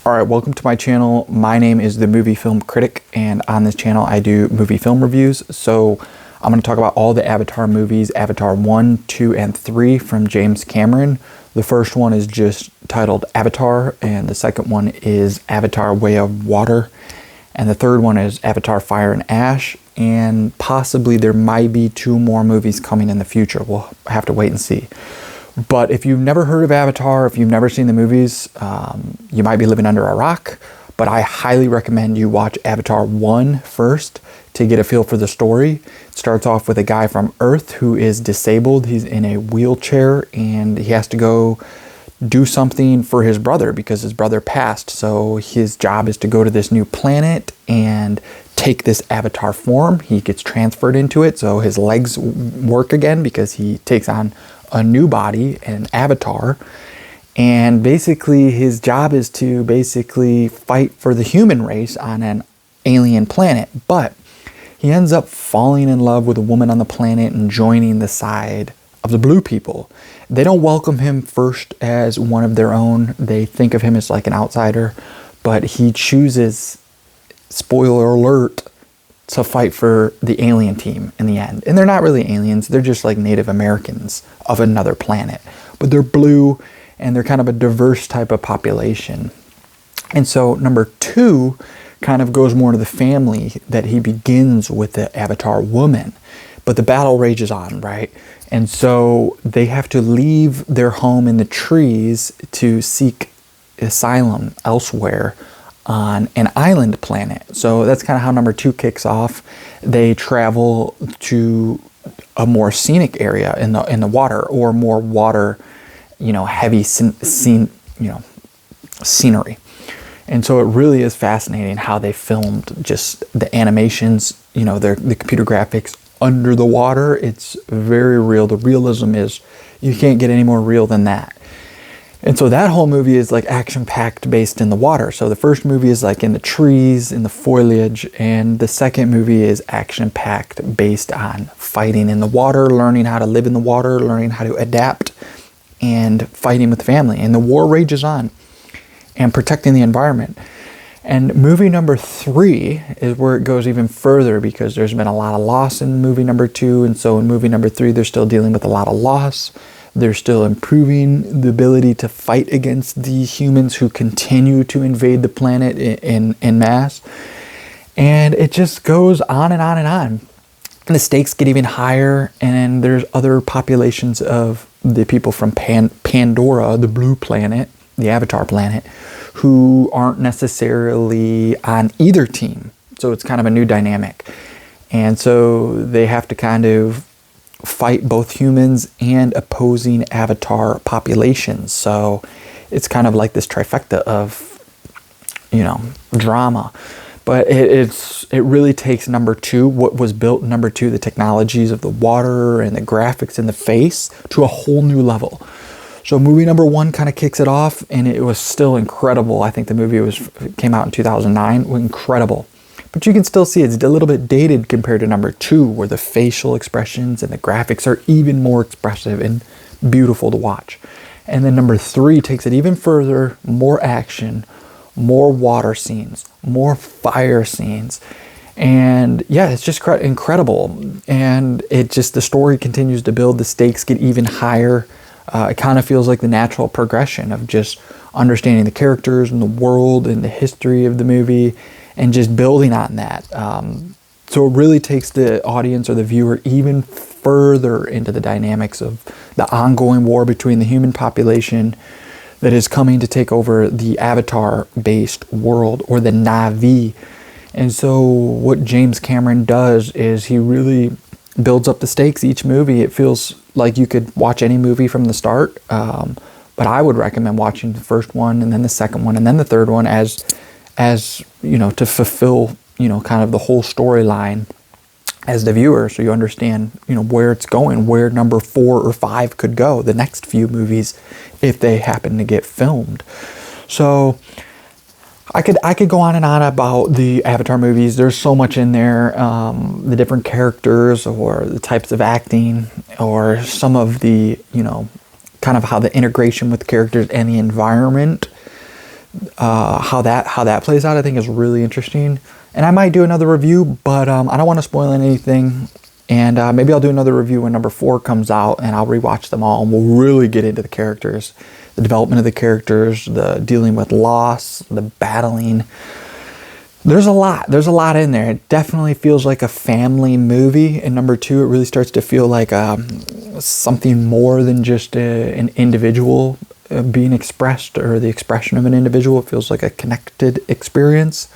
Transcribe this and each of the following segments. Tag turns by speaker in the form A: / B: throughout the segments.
A: Alright, welcome to my channel. My name is the Movie Film Critic, and on this channel I do movie film reviews. So I'm going to talk about all the Avatar movies, Avatar 1, 2, and 3 from James Cameron. The first one is just titled Avatar, and the second one is Avatar Way of Water, and the third one is Avatar Fire and Ash, and possibly there might be 2 more movies coming in the future. We'll have to wait and see. But if you've never heard of Avatar, if you've never seen the movies, you might be living under a rock. But I highly recommend you watch Avatar 1 first to get a feel for the story. It starts off with a guy from Earth who is disabled. He's in a wheelchair and he has to go do something for his brother because his brother passed. So his job is to go to this new planet and take this avatar form. He gets transferred into it, so his legs work again because he takes on a new body, an avatar. And basically his job is to basically fight for the human race on an alien planet. But he ends up falling in love with a woman on the planet and joining the side of the blue people. They don't welcome him first as one of their own. They think of him as like an outsider, but he chooses, spoiler alert, to fight for the alien team in the end. And they're not really aliens, they're just like Native Americans of another planet. But they're blue and they're kind of a diverse type of population. And so number 2 kind of goes more into the family, that he begins with the Avatar woman. But the battle rages on, right? And so they have to leave their home in the trees to seek asylum elsewhere on an island planet. So that's kind of how number 2 kicks off. They travel to a more scenic area in the water, or more water, heavy scenery. And so it really is fascinating how they filmed just the animations, the computer graphics under the water. It's very real. The realism is, you can't get any more real than that. And so that whole movie is like action-packed based in the water. So the first movie is like in the trees, in the foliage, and the second movie is action-packed based on fighting in the water, learning how to live in the water, learning how to adapt, and fighting with family. And the war rages on, and protecting the environment. And movie number 3 is where it goes even further, because there's been a lot of loss in movie number 2. And so in movie number 3, they're still dealing with a lot of loss. They're still improving the ability to fight against the humans who continue to invade the planet in mass. And it just goes on and on and on. And the stakes get even higher, and there's other populations of the people from Pandora, the blue planet, the Avatar planet, who aren't necessarily on either team. So it's kind of a new dynamic. And so they have to kind of fight both humans and opposing avatar populations. So it's kind of like this trifecta of, drama. But it really takes number 2, what was built in number 2, the technologies of the water and the graphics and the face, to a whole new level. So movie number 1 kind of kicks it off, and it was still incredible. I think the movie came out in 2009, incredible. But you can still see it's a little bit dated compared to number 2, where the facial expressions and the graphics are even more expressive and beautiful to watch. And then number 3 takes it even further, more action, more water scenes, more fire scenes. And yeah, it's just incredible. And the story continues to build, the stakes get even higher. It kind of feels like the natural progression of just understanding the characters and the world and the history of the movie, and just building on that. So it really takes the audience or the viewer even further into the dynamics of the ongoing war between the human population that is coming to take over the Avatar-based world, or the Na'vi. And so what James Cameron does is he really builds up the stakes each movie. It feels like you could watch any movie from the start, but I would recommend watching the first one, and then the second one, and then the third one as to fulfill, kind of the whole storyline as the viewer, so you understand, where it's going, where number 4 or 5 could go, the next few movies, if they happen to get filmed. So I could go on and on about the Avatar movies. There's so much in there, the different characters, or the types of acting, or some of the, kind of how the integration with characters and the environment how that plays out, I think, is really interesting. And I might do another review, but I don't want to spoil anything. And maybe I'll do another review when number 4 comes out, and I'll rewatch them all, and we'll really get into the characters, the development of the characters, the dealing with loss, the battling. There's a lot in there. It definitely feels like a family movie. In number 2, it really starts to feel like something more than just an individual being expressed, or the expression of an individual. It feels like a connected experience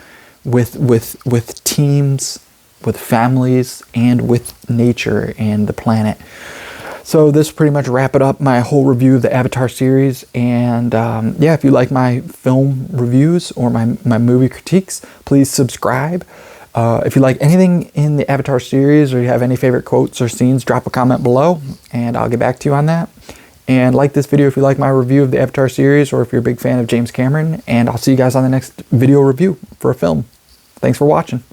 A: with teams, with families, and with nature and the planet. So this pretty much wrap it up, my whole review of the Avatar series. And yeah, if you like my film reviews or my movie critiques, please subscribe. If you like anything in the Avatar series, or you have any favorite quotes or scenes, drop a comment below and I'll get back to you on that. And like this video if you like my review of the Avatar series, or if you're a big fan of James Cameron. And I'll see you guys on the next video review for a film. Thanks for watching.